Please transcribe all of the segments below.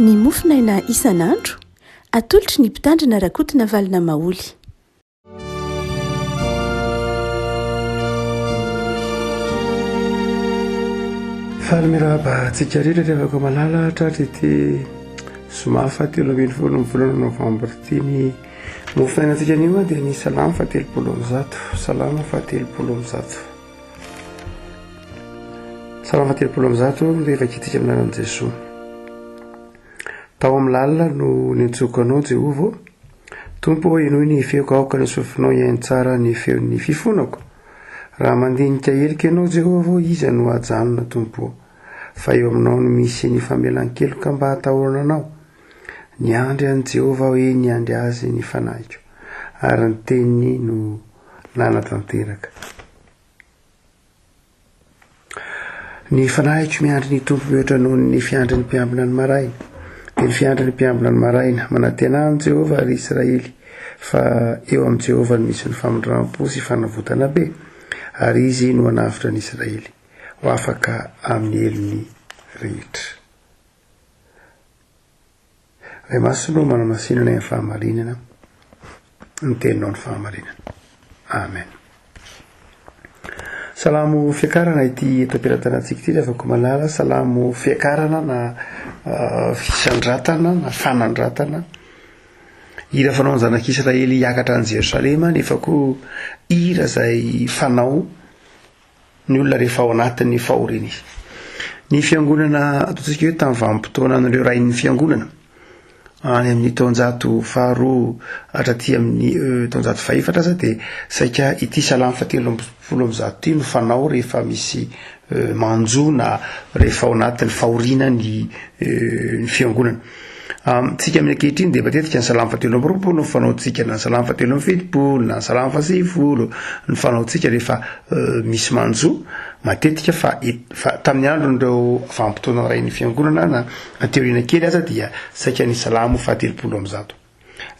ny mofinaina isan'andro atolotry ny mpitandrina rakotina valina maoly. Falmiraba tsika rira rehefa malala tratry ity somafa 3 volana novambra ity ny mofinaina tsika anio dia ny salama 310 salama 310 salama 310 rehefa kitika amin'anan'i Jesosy. Tao amin'ny lalina no nitsokanao Jehovah, Tompo hoe inoy ny feoko aoka ny sofinao iainy tsara ny feon'ny fifonako. Raha mandinika helika ianao Jehovah, iza no ajanona Tompo, fa eo aminao no misy ny famelan-keloka mba hatahorana anao. Ny andry an'i Jehovah hoe ny andry azy ny fanahiko, ary ny teniny no nanatanteraka. Ny fanahiko miandry ny Tompo mihoatra noho ny fiandry ny mpiambina ny maraina. Dia ny fiandry ny mpiambina ny maraina manantena amin'ny Jehovah ary Israely, fa eo amin'ny Jehovah no misy ny famondram-po sy fanavotana be, ary izy no anavitra ny Israely ho afaka amin'ny elony rehetra. Ray maso no manamasinana ny fahamarinana, ny teninao ny fahamarinana. Amen. Salamo fiakarana ity eto am-pilatanantsika ity rehefa malala, salamo fiakarana na fisandratana na fanandratana. Hira fanao ny zanak'Israely hiakatra any Jerosalema, nefa koa hira izay fanao ny olona rehefa ao anatin'ny fahoriana izy. Ny fiangonana ataontsika hoe tamin'ny vanim-potoana an'ireo rain'ny fiangonana any amin'ny taonjato faharoa hatraty amin'ny taonjato fahaefatra aza dia saika ity salamo 310 ity no fanao rehefa misy manjo na rehefa ao anatin'ny fahoriana ny fiangonana. Tsika amin'ny ankehitriny dia matetika ny salamo 310 no fanaontsika, na ny salamo 370, na ny salamo 110 ny fanaontsika rehefa misy manjo matetika, fa tamin'ny andron'ireo vanim-potoana iray ny fiangonana na teoriana kely aza dia saika ny salamo 310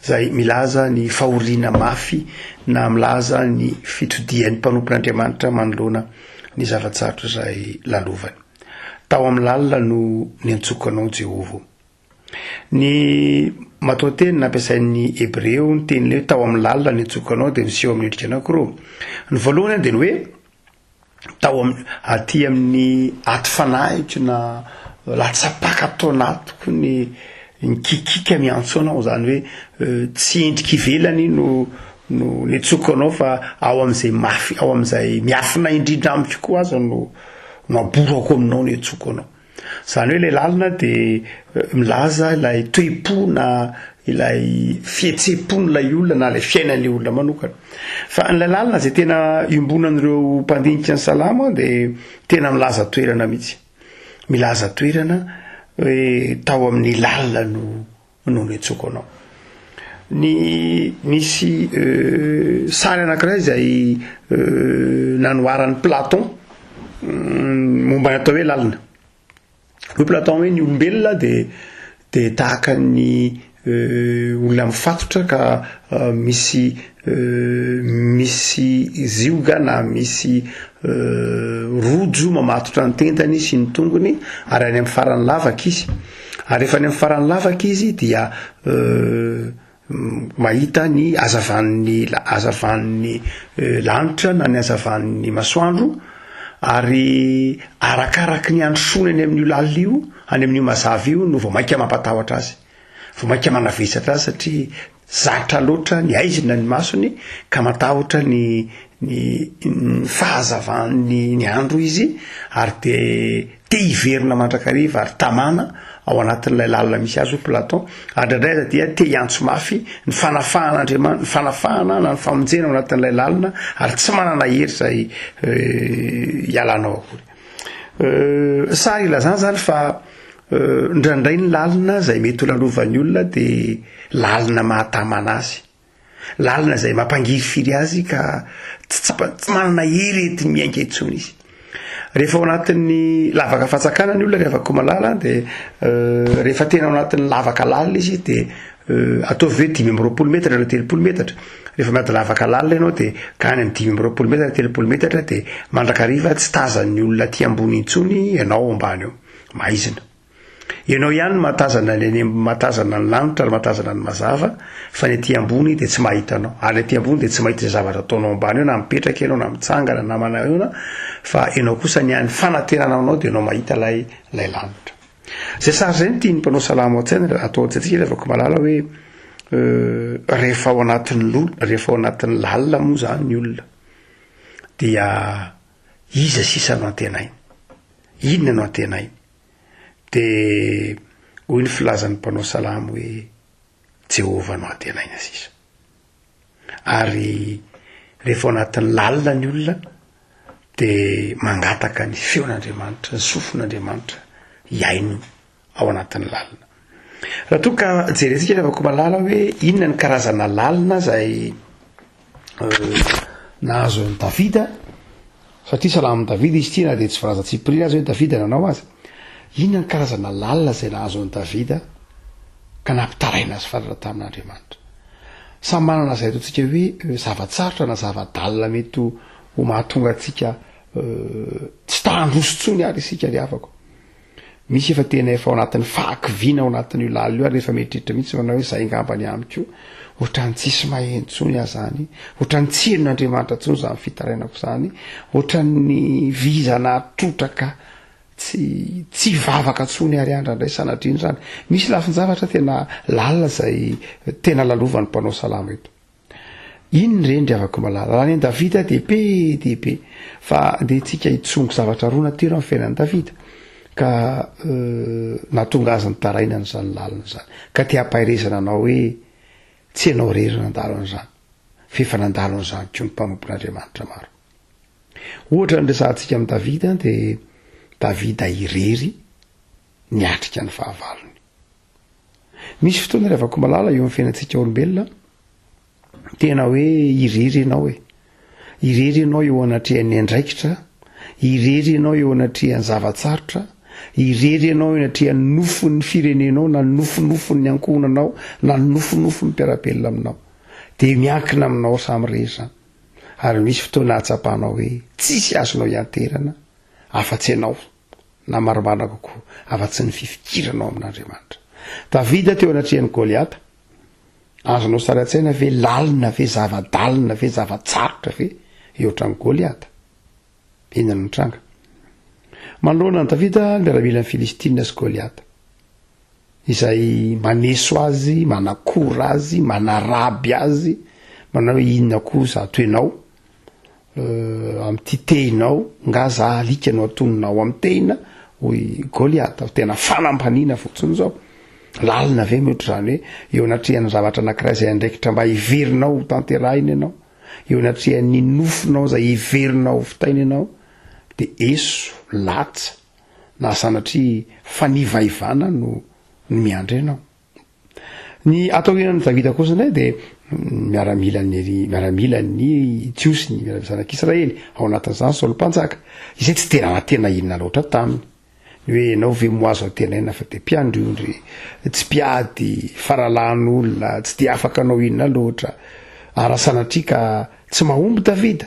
izay milaza ny fahoriana mafy na milaza ny fitodian'ny mpanompon'Andriamanitra manoloana ny zavatsarotra izay lalovany. Tao amin'ny lalina no nitsokanao Jehovah. Ny matoateny nampiasain'ny Hebreo ny teniny hoe tao amin'ny lalina nitsokanao dia miseho amin'ny endrika anankiroa. Ny voalohany dia ny hoe tao aty amin'ny aty fanahiko na latsapaka atao anatiko ny kikika miantso anao, izany hoe tsy endrika ivelany no nitsokanao fa ao amin'izay mafy, ao amin'izay miafina indrindra amiko koa aza no aborako aminao ny atsokanao. Izany hoe ilay lalina dia milaza ilay toe-po na ilay fihetsepon'ilay olona na ilay fiainan'ilay olona manokana. Fa n'ilay lalina izay tena iombonan'ireo mpandinika ny salamo dia tena milaza toerana mihitsy. Milaza toerana hoe tao amin'ny lalina no nitsokanao. Nisy sary anankiray izay nanoaran'ny Platon momba ny atao hoe lalina. Hoe Platon hoe ny olombelona dia tahaka ny olona mifatotra ka misy zioga na misy rojo mamatotra ny tentany sy ny tongony, ary any amin'ny farany lavaka izy. Ary rehefa any amin'ny farany lavaka izy dia mahita ny hazavan'ny lanitra na ny hazavan'ny masoandro, ary arakaraky ny androsonany amin'io lalina io, any amin'io mazava io no vao mainka mampatahotra azy, vao mainka manavesatra azy, satria zatra loatra ny aizina ny masony ka matahotra ny fahazavan'ny andro izy, ary te hiverina mandrakariva ary tamana ao anatin'ilay lalina misy azy ho Platon. Ary indraindray dia te hiantso mafy ny fanafahan'Andriamanitra, ny fanafahana na ny famonjena ao anatin'ilay lalina, ary tsy manana hery izay hialanao akory. Sary ilazana zany fa indraindray ny lalina izay mety ho lalovan'ny olona dia lalina mahatamana azy, lalina izay mampangirifiry azy ka tsy manana hery ety miainga intsony izy. Rehefa ao anatin'ny lavaka fatsakana ny olona rehefa komalala dia rehefa tena ao anatin'ny lavaka lalina izy dia ataovy hoe 520 metatra na 30 metatra. Rehefa miady lavaka lalina ianao dia ka any amin'ny 520 metatra 30 metatra dia mandrakariva tsy tazan'ny olona aty ambony intsony ianao ambany eo maizina. ianao ihany matazana ny lanitra ary matazana ny mazava fa ny aty ambony dia tsy mahitanao ary aty ambony dia tsy mahita izay zavatra ataonao ambany eo na mipetraka ianao na mitsangana na manao eona fa ianao kosa ny any fanantenana aminao dia ianao mahita lay lanitra zay sary zay ny tia ny mpanao salamo an-tsaina atao antsika lefako malala hoe rehefa ao anatin'ny lalina moa zany ny olona dia iza sisa no antenainy inona no antenainy dia hoy ny filazan'ny mpanao salamo hoe Jehova no antenaina sisa ary rehefa ao anatin'ny lalina ny olona dia mangataka ny feon'Andriamanitra ny sofon'Andriamanitra iaino ao anatin'ny lalina raha toa ka jerentsika rehefa malala hoe inona ny karazana lalina zay nahazo ny Davida satria salamon'i Davida izy ity na dia tsy voalaza-tsiprira azy hoe Davida nanao azy inona ny karazana lalina zay nahazo ny Davida ka nampitaraina azy farara tamin'Andriamanitra samy manana zay ataontsika hoe zavatsarotra na zavadalina mety ho mahatonga atsika tsy tahandrosotsony ary isika ry afako misy efa tena efa ao anatin'ny fahakiviana ao anatin'io lalina io ary rehefa mieritreritra mihitsy manao hoe zay ngambany amiko ohatrany tsisy mahentsony ahy zany ohatrany tsy henon'Andriamanitra tsony zany fitarainako zany ohatrany vizana trotraka tsy vavaka tsony ary andra ndray sanadriny zany misy lafiny zavatra tena lalina zay tena lalovan'ny mpanao salamo eto iny reny ry avako malala raha ny Davida dehibe fa ndeha tsika hitsongo zavatra roa natero amin'ny fiainan'i Davida ka nahatonga azy nitaraina n'izany lalina zany ka tia hampahirezana anao hoe tsy ianao rery nandalo an'izany fefa nandalo an'izany ko ny mpanompon'Andriamanitra maro ohatra ny resantsika amin'ny Davida dia Davida irery niatrika ny fahavalony misy fotoana ry avako malala eo amin'ny fiainantsika olombelona tena hoe irery ianao eo anatrehan'ny andraikitra irery ianao eo anatrehan'ny zavatsarotra irery ianao eo anatrehan'ny nofon'ny firenenao na nofonofon'ny ankohonanao na nofonofon'ny mpiarabelona aminao dia miankina aminao samy rery zany ary misy fotoana hatsapanao hoe tsisy azonao ianterana afa-tsy ianao na maromana kokoa afa-tsy ny fifikiranao amin'Andriamanitra Davida teo anatrehan'ny Goliata azonao sary an-tsaina ve lalina ve zavadalina ve zavatsarotra ve eotran'ny Goliata inona no tranga manoloana ny Davida miaramilan'ny Filistina sy Goliata izay maneso azy manakora azy manaraby azy manao hoe inona koa za toenao amin'ity tehinao nga za alikanao atononao amin'ny tehina hoy Goliata tena fanampaniana fotsiny zao lalina ve miotra zany hoe eo anatrehany zavatra anankiray zay andraikitra mba hiverinao tanterahiny ianao eo anatrehany nofonao zay hiverinao fitaina ianao dia eso latsa na sanatria fanivaivana no miandry ianao ny atao henan'ny Davida kosa indray dia miaramila ny Jiosy ny miaramizanak'Israely ao anatin'izany Saoly mpanjaka izay tsy tena natena inona loatra taminy hoe ianao ve moazo atenaina fa dia mpiandriondry tsy mpiady faralan'olona tsy dia afaka anao inona loatra ary sanatria ka tsy mahomby Davida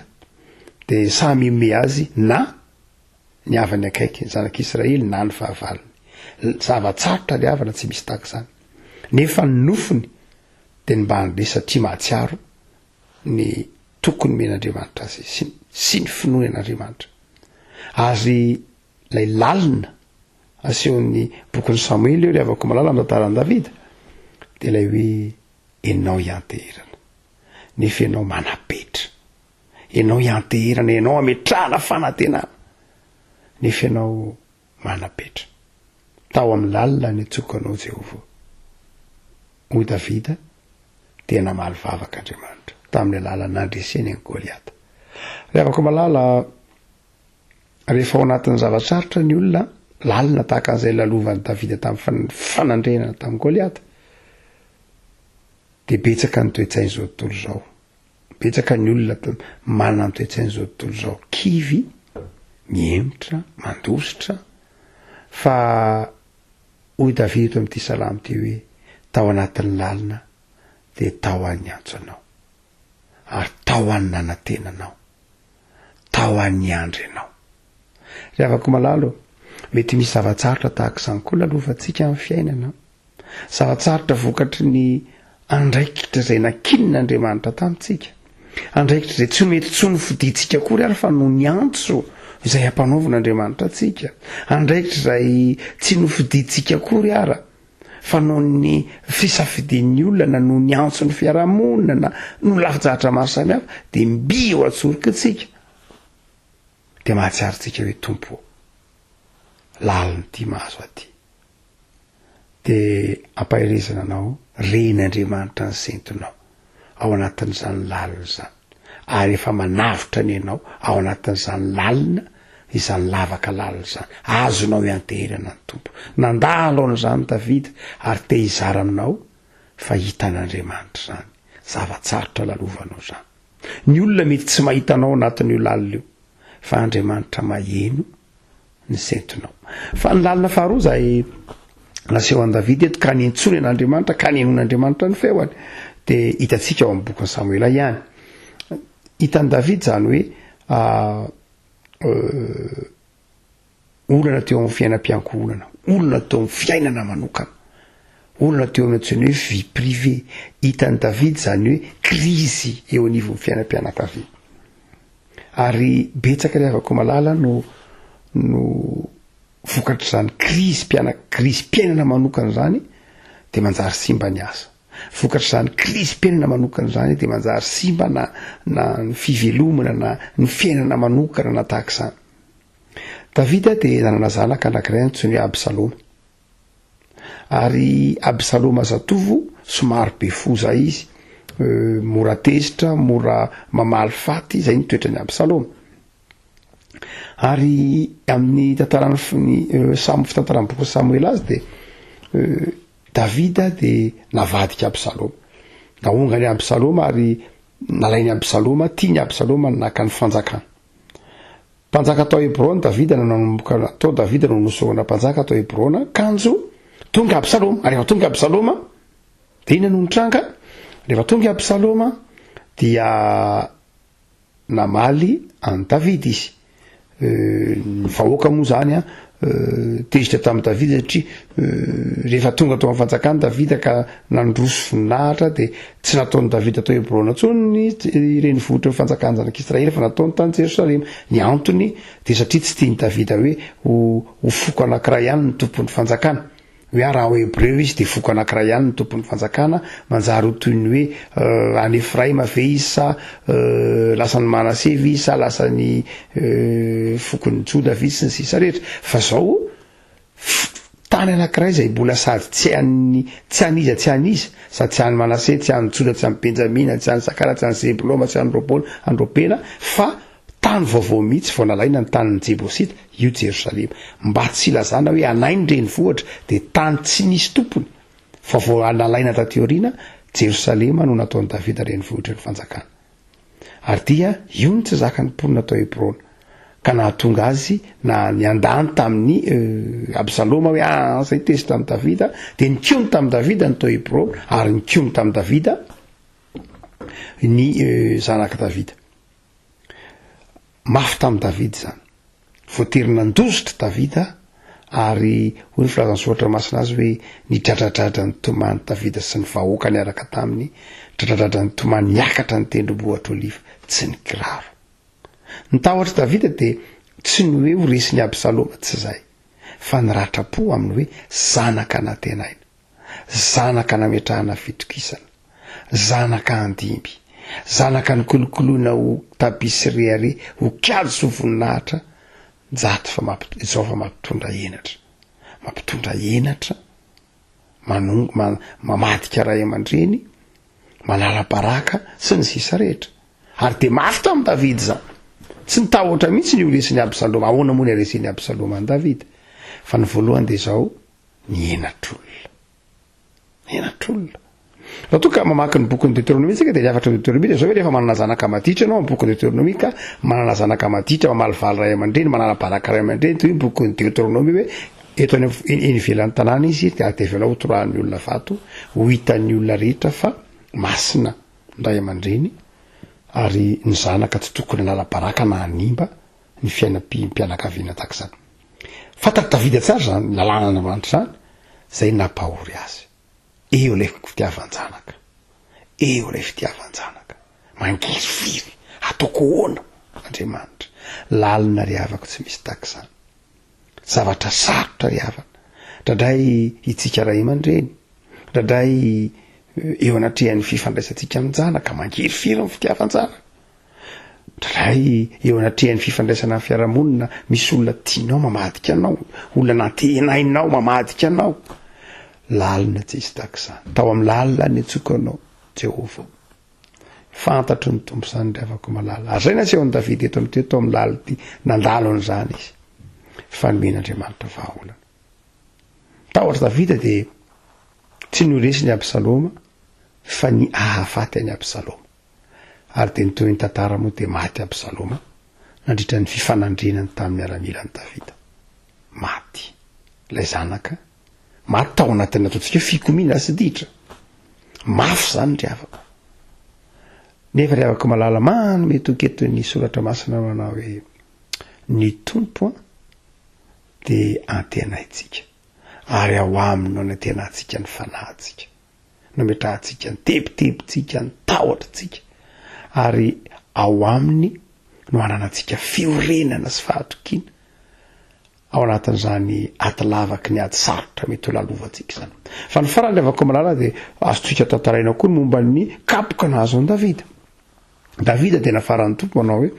dia samy ome azy na ny avany akaiky zanak'Israely na ny fahavalony zavatsarotra ry havana tsy misy tahaka izany nefa ny nofony dia mba an'le satria mahatsiaro ny tokony men'Andriamanitra azy sy ny finoany an'Andriamanitra ary lay lalina asehon'ny bokin'ny Samuely eo ry havako malala amin'ny tantaran'i Davida dia ilay hoe ianao ianteherana nefa ianao manapetra ianao ianteherana ianao ametrahana fanantenana nefa ianao manapetra tao amin'ny lalina ny atsokanao Jehova hoy Davida dia namaly vavaka Andriamanitra tamin'ny lalana nandreseny ny Goliata ry havako malala rehefa ao anatin'ny zavatsarotra ny olona lalina tahaka an'izay lalovan'i Davida tamin'ny fanandrenana tamin'ny Goliata dia betsaka ny toetsainy zao tontolo zao betsaka ny olona manana ny toetsainy zao tontolo zao kivy miemotra mandositra fa hoy Davida eto amin'ity salamo ity hoe tao anatin'ny lalina dia tao an'ny antso anao ary tao an'ny nanantenanao tao an'ny andry anao ry havako malalo mety misy zavatsarotra tahaka izany koa lalovatsika amin'ny fiainana. Zavatsarotra vokatry ny andraikitra izay nakinin'Andriamanitra tamintsika. Andraikitra izay tsy mety tsony fidintsika kory ary fa no ny antso izay ampanaovan'Andriamanitra atsika. Andraikitra izay tsy nofidintsika kory ara fa noho ny fisafidian'ny olona noho ny antso ny fiarahamonina no lafijahatra maro samihafa dia mbio atsoroka atsika dia mahatsiaro tsika hoe tompo laliny mahazo aty dia ampaherezana anao ren'Andriamanitra ny sentinao ao anatin'izany lalina izany ary efa manavitra ny ianao ao anatin'izany lalina izany lavaka lalina izany azonao ianteherana ny tompo. Nandalo an'izany Davida ary te hizara aminao fa hitan'Andriamanitra izany zavatsarotra lalovanao izany. Ny olona mety tsy mahitanao anatin'io lalina io fa Andriamanitra maheno ny sentinao. Fa ny lalina faharoa izay naseho an'i Davida eto ka nentsony an'Andriamanitra ka nenon'Andriamanitra ny feoany dia hitantsika ao amin'ny bokin'i Samoela ihany. Hitan'i Davida izany hoe olana teo amin'ny fiainam-piankohonana, olana teo amin'ny fiainana manokana, olana teo amin'ny antsoina hoe vie privée. Hitan'i Davida izany hoe krizy eo anivon'ny fiainam-pianakavia. Ary betsaka ilay afaka malala no vokatra izany krizy mpiainana manokana izany dia manjary simba ny asa. Vokatra izany krizy mpiainana manokana izany dia manjary simba na ny fivelomana na ny fiainana manokana na tahaka izany. Davida dia nanana zanaka anankiray antsoina hoe Absaloma. Ary Absaloma zatovo somary be foza izy, mora tezitra, mora mamaly faty, izay ny toetrany Absaloma. Ary amin'ny tantarany fitantaran'ny boky Samoela azy dia Davida dia navadika Absaloma. Naongany Absaloma ary nalainy Absaloma, tiany Absaloma naka ny fanjakana. Mpanjaka tao Hebrona Davida nanomboka atao Davida no nosehona mpanjaka tao Hebrona kanjo tonga Absaloma. Rehefa tonga Absaloma dia inona no nitranga? Rehefa tonga Absaloma dia namaly an Davida izy. Ny vahoaka moa zany tezitra tamin'i Davida satria rehefa tonga tao amin'ny fanjakana Davida ka nandroso voninahitra dia tsy nataon'i Davida tao Hebrona intsony ireny vohitra ny fanjakana zanak'Israely fa nataony tany Jerosalema. Ny antony dia satria tsy tiany Davida hoe ho foko anankiray ihany ny tompon'ny fanjakana. Hoe raha ao Hebreo izy dia foko anankiray ihany ny tompon'ny fanjakana, manjary ho toy ny hoe any Efraima ve izy sa lasa ny Manase ve izy sa lasa ny fokon'ny Joda ve sy ny sisa rehetra. Fa zao tany anankiray izay mbola sady tsy aniza sady tsy any Manase, tsy any Joda, tsy any Benjamina, tsy any Sakara, tsy any Zeboloma, tsy any Robena fa tany vaovao mihitsy vao nalaina ny tanin'ny Jebosita, io Jerosalema. Mba tsy ilazana hoe anainy renivohitra dia tany tsy nisy tompony fa vao nalaina taty aoriana Jerosalema no nataon'i Davida renivohitra ny fanjakana. Ary dia io ny tsy zakany mponina tao Hebrona ka nahatonga azy na ny andany tamin'ny Absaloma hoe zay tezitra tamin'i Davida dia nikiony tamin'i Davida ny tao Hebrona ary nikiony tamin'i Davida ny zanaka Davida. Mafy tamin'i Davida izany. Voatery nandositra Davida ary hoy ny filazan'ny soratra masina azy hoe ny dradradradra ny tomany Davida sy ny vahoaka niaraka taminy, dradradradra ny tomany niakatra ny tendrombohitra oliva, tsy ny kiraro. Nitahotra Davida dia tsy ny hoe ho resiny Absaloma, tsy izay, fa niratra-po aminy hoe zanaka natenaina, zanaka nametrahana fitokisana, zanaka andimby, zanaka ny kolokoloina ho tabisy rehare, ho kiady sy ho voninahitra, jato fa mampitondra henatra, mamadika ray aman-dreny, manala-baraka sy ny sisa rehetra. Ary dia mafy tamin'i Davida izany. Tsy nitahotra mihitsy ny ho resiny Absaloma. Ahoana moa ny resiny Absaloma ny Davida? Fa ny voalohany dia izao ny henatr'olona. Raha toa ka mamaky ny bokin'ny Deutéronomie tsika dia niafatra ny Deutéronomie dia zao hoe rehefa manana zanaka maditra ianao amin'ny bokin'ny Deutéronomie ka manana zanaka maditra, mamalivaly ray aman-dreny, manala-baraka ray aman-dreny, toy ny bokin'ny Deutéronomie hoe eto eny ivelan'ny tanàna izy dia tevela ho torahan'ny olona vato, ho hitan'ny olona rehetra fa masina ray aman-dreny ary ny zanaka tsy tokony hanala-baraka na hanimba ny fiainam-pianakaviana tahaka izany. fantatry Davida tsara zany lalàna namanitra zany zay nampahory azy eo ilay fitiavan-janaka eo ilay fitiavan-janaka mangiry firy ataoko hoana Andriamanitra lalina riavako tsy misy takizany zavatra sarotra riavana ndradray itsika ray aman-dreny ndradray eo anatrehan'ny fifandraisantsika amin'ny janaka mangiry firy ny fitiavan-janaka ndradray eo anatrehan'ny fifandraisana amin'ny fiarahamonina misy olona tianao mamadika anao olona nantenainao mamadika anao lalina tsy isy takizany tao amin'ny lalina ny atsoka anao Jehova fantatry ny tompo zany riavako malala azay na tsy eo ny Davida eto amin'ity tao amin'ny lalina ity nandalo an'izany izy fanomen'Andriamanitra vahaolana tahotra Davida dia tsy noresy ny Absaloma fa ny ahafaty any Absaloma ary dia nytoy ny tantara moa dia maty Absaloma nandritra ny fifanandrenany tamin'ny miaramilany Davida maty ilay zanaka maty tao anatin'ny ataontsika fikomiana sy ditra mafy zany riavako nefa riavako malala manome toketo ny soratra masina manao hoe ny tompo dia antenaitsika ary ao aminy no antenantsika ny fanahintsika nometrahantsika ny tebitebitsika ny tahotratsika ary ao aminy no ananantsika fiorenana sy fahatokiana ao anatin'izany aty lavaky ny ady sarotra mety ho lalovantsika zany fa ny farany riavako malala dia azotsika tantaraina koa ny momba ny kapoka nahazo ny Davida dia nafaran'ny tompo manao hoe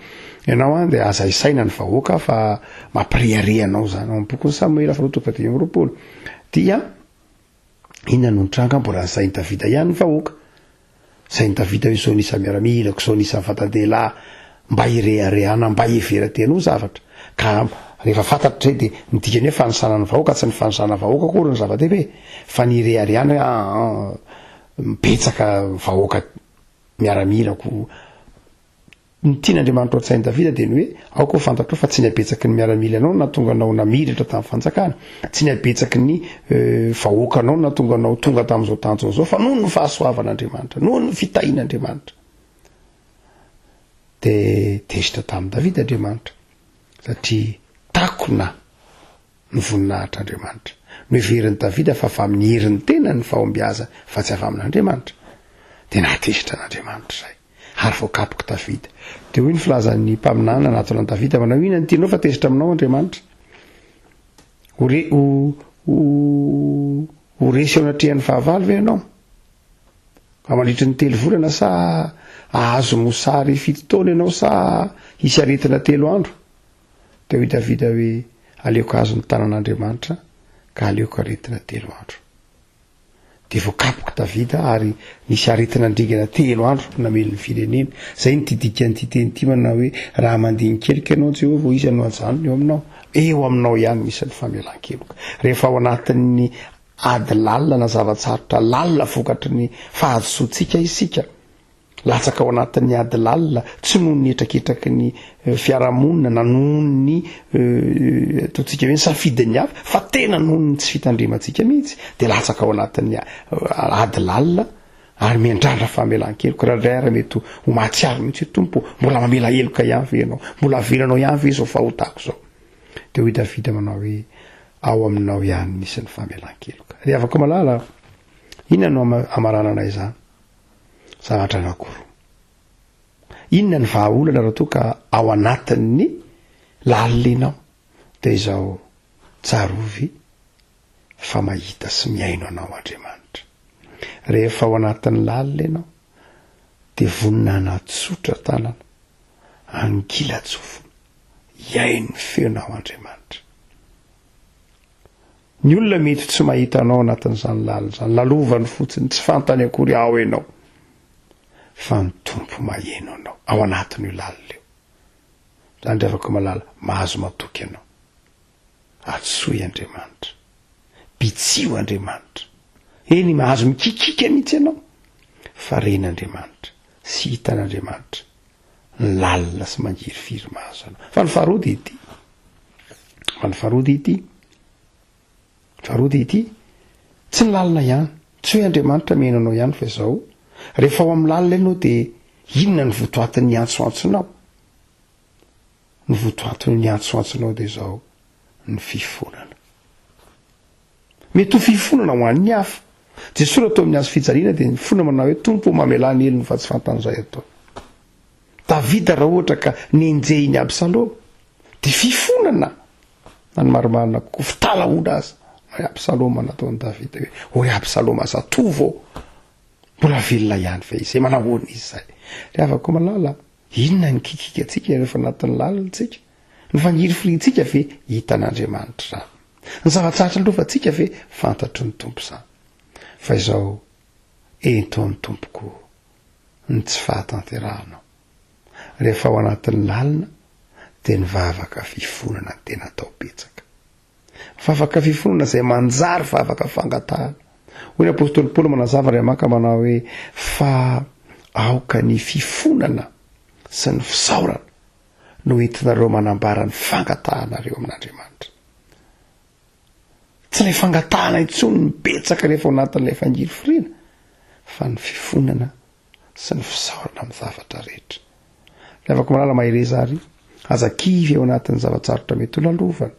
ianao any dia aza isaina ny vahoaka fa mampireharehanao zany ao am-boky ny Samuela faharoa amby 20 dia inona no nitranga mbola nysainy Davida ihany ny vahoaka sainy Davida hoe zao nisa miaramilako zao nisa mivatan-dehilahy mba hireharehana mba hiveratena zavatra ka rehefa fantatry dia midikany hoe fanisana ny vahoaka tsy ny fanisana vahoaka kory ny zava-dehibe fa ny hireharehana mipetsaka vahoaka miaramilako ny tian'Andriamanitra ao-tsainy Davida dia ny hoe aoko fantatro fa tsy ny abetsaky ny miaramila anao na tonga anao namiratra tamin'ny fanjakana tsy ny abetsaky ny vahoaka anao na tonga anao tonga tamin'izao tanjona zao fa noho ny fahasoavan'Andriamanitra noho ny fitahian'Andriamanitra dia tezitra tamin'ny Davida Andriamanitra satria takona ny voninahitr'Andriamanitra no heverin'ny Davida fa avy amin'ny herin'ny tena ny fahombiaza fa tsy avy amin'Andriamanitra dia nahatezitra an'Andriamanitra izay ary voakapoka Davida dia hoy ny filazan'ny mpaminana anatona ny Davida manao inona ny tianao fa tezitra aminao Andriamanitra ho resy eo anatrehan'ny fahavalo ve ianao mandritry ny 3 volana sa ahazo mosary 7 taona ianao sa hisy aretina 3 andro dia hoy Davida hoe aleoko azo ny tanan'Andriamanitra ka aleoko aretina 3 andro dia voakapoka Davida ary nisy aretina ndringana 3 andro namely ny firenena zay nitidika nyity teny ity manao hoe raha mandinikelika ianao Jehova izy no ajanony eo aminao ihany misy ny famelan-keloka rehefa ao anatin'ny ady lalina na zavatsarotra lalina vokatry ny fahazosoantsika isika latsaka ao anatin'ny ady lalina tsy noho ny etraketraky ny fiarahamonina na noho ny ataontsika hoe ny safidiny avy fa tena noho ny tsy fitandrimantsika mihitsy dia latsaka ao anatin'ny ady lalina ary miandrandra famelan-keloka raha mety ho mahatsiaro mihitsy hoe tompo mbola mamela heloka ihany ve ianao mbola avelanao ihany ve zao fahotako zao dia hoy Davida manao hoe ao aminao ihany misy ny famelan-keloka riavako malala inona no amarananay izany zavatra anakoro inona ny vahaolana raha toa ka ao anatin'ny lalina ianao dia izao tsarovy fa mahita sy miaino anao Andriamanitra rehefa ao anatin'ny lalina ianao dia vonina anatsotra tanana angilatsofo iaino ny feonao Andriamanitra ny olona mety tsy mahita anao anatin'izany lalina zany lalovany fotsiny tsy fantany akory ao ianao fa ny tompo maheno anao ao anatin'io lalina io zany riavako malala mahazo matoky ianao atsoy Andriamanitra bitsio Andriamanitra eny mahazo mikikika mihitsy ianao fa ren'Andriamanitra sy hitan'Andriamanitra ny lalina sy mangirifiry mahazo anao fa ny faharody ity tsy ny lalina ihany tsy hoe Andriamanitra miheno anao ihany fa izao rehefa ao amin'ny lalina ianao dia inona ny votoatin'ny antsoantsonao ny votoatin'ny antsoantsonao dia izao ny fifonana. Mety ho fifonana ho an'ny hafa. Jesosy raha atao amin'ny azo fijaliana dia ny fona manao hoe tompo mamelany elony fa tsy fantan'izay atao. Davida raha ohatra ka nenjehiny Absaloma dia fifonana na ny marimarina koa fitalaola azy Absaloma nataony Davida hoe Absaloma zatovo mbola velona ihany fa izy manahoana izy zay. Rehefa afaka malala inona ny kikikatsika rehefa anatin'ny lalinatsika, ny fangiry-firintsika ve hitan'Andriamanitra zany, ny zava-tsarotra alofantsika ve fantatry ny tompo zany. Fa izao ento amin'ny tompoko ny tsy fahatanteranao. Rehefa ao anatin'ny lalina dia ny vavaka fifonana ny tena atao betsaka. Vavaka fifonana izay manjary vavaka fangatahana. Hoy ny apôstôly Paoly manazava ry maka manao hoe fa aoka ny fifonana sy ny fisaorana no entinareo manambara ny fangatahanareo amin'Andriamanitra. Tsy ilay fangatahana intsony ny betsaka rehefa ao anatin'ilay fangiry firiana, fa ny fifonana sy ny fisaorana amin'ny zavatra rehetra. Afaka malala mahirezary azakivy ao anatin'ny zavatsarotra mety ho lalovana,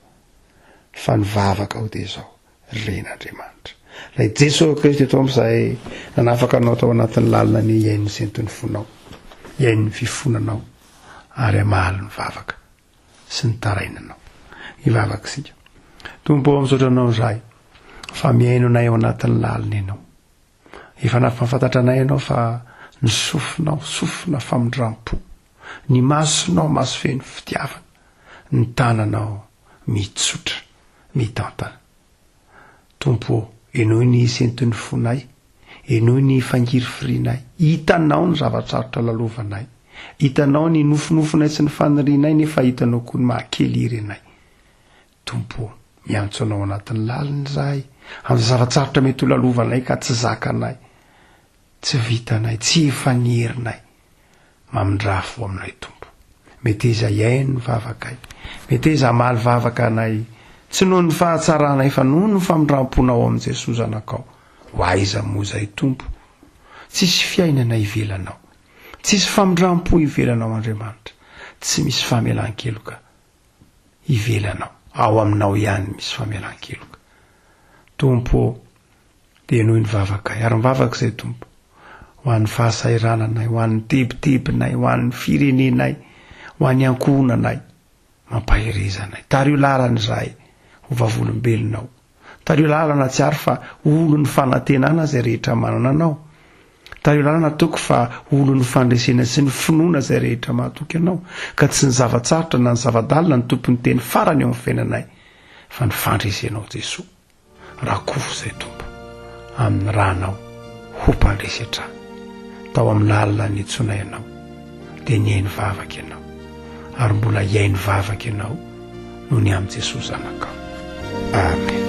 fa ny vavaka ho dia izao ren'Andriamanitra. Ilay Jesosy Kristy eto amin'izay nanafaka anao tao anatin'ny lalina ny iain'ny sentin'ny fonao, iain'ny fifonanao, ary amaly ny vavaka sy ny tarainanao. Hivavaka isika. Tompo amin'izao anao izahay fa miaino anay ao anatin'ny lalina ianao. Efa nafafantatra anay ianao fa ny sofinao, sofina famindram-po, ny masonao maso feno fitiavana, ny tananao mitsotra, mitantana. Tompo, enoy ny sentin'ny fonay, enoy ny fangiry firinay, hitanao ny zavatsarotra lalovanay, hitanao ny nofonofonay sy ny fanirianay, nefa hitanao koa ny mahakeliry anay. Tompo, miantso anao anatin'ny lalina izahay, amin'ny zavatsarotra mety ho lalovanay ka tsy zakanay, tsy vitanay, tsy efanerinay, mamindrafo aminay tompo. Mety iza iaino ny vavakay, mety iza amaly vavaka anay, tsy noho ny fahatsaranay fa noho ny famindram-ponao amin'i Jesosy zanakao. Ho aiza moa izay tompo, tsisy fiainana ivelanao, tsisy famindram-po ivelanao Andriamanitra, tsy misy famelan-keloka ivelanao, ao aminao ihany misy famelan-keloka. Tompo, dia noho ny vavakay, ary mivavaka izay tompo, ho an'ny fahasairananay, ho an'ny tebitebinay, ho an'ny firenenay, ho an'ny ankohonanay, mampaherezanay. Tary io lalana izahay ho vavolombelonao, tary io lalana tsy ary fa olo ny fanantenana izay rehetra manana anao, tary io lalana toko fa olo ny fandresena sy ny finoana izay rehetra mahatoky anao, ka tsy ny zavatsarotra na ny zavadalina ny tompony teny farany eo amin'ny fiainanay, fa ny fandresenao Jesosy. Rakofo izay tompo amin'ny ranao ho mpandresy hatrany, tao amin'ny lalina ny itsonay ianao, dia ny hainy vavaka ianao, ary mbola hiainy vavaka ianao noho ny amin'i Jesosy zanakao. Amen.